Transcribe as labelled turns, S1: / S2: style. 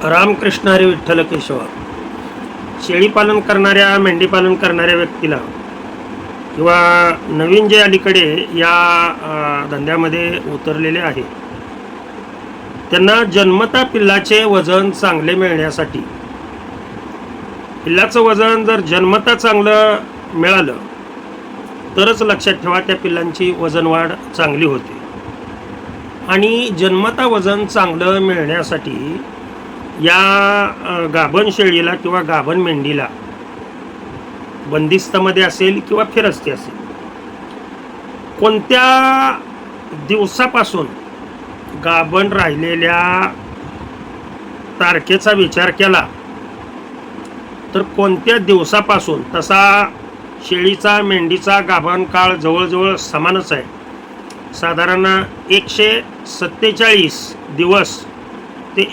S1: रामकृष्ण हरी विठ्ठल केशव. शेळी पालन करणाऱ्या, मेंढी पालन करणाऱ्या व्यक्तीला किंवा नवीन जे अलीकडे या धंद्यामध्ये उतरलेले आहे त्यांना जन्मता पिल्लाचे वजन चांगले मिळण्यासाठी, पिल्लाचं वजन जर जन्मता चांगलं मिळालं तरच लक्षात ठेवा त्या पिल्लांची वजन वाढ चांगली होते. आणि जन्मता वजन चांगलं मिळण्यासाठी या गाभण शेळीला किंवा गाभण मेंढीला बंदिस्तामध्ये असेल किंवा फिरस्ती असेल, कोणत्या दिवसापासून गाभण राहिलेल्या तारखेचा विचार केला तर कोणत्या दिवसापासून, तसा शेळीचा मेंढीचा गाभण काळ जवळजवळ समानच आहे. साधारण 147 दिवस ते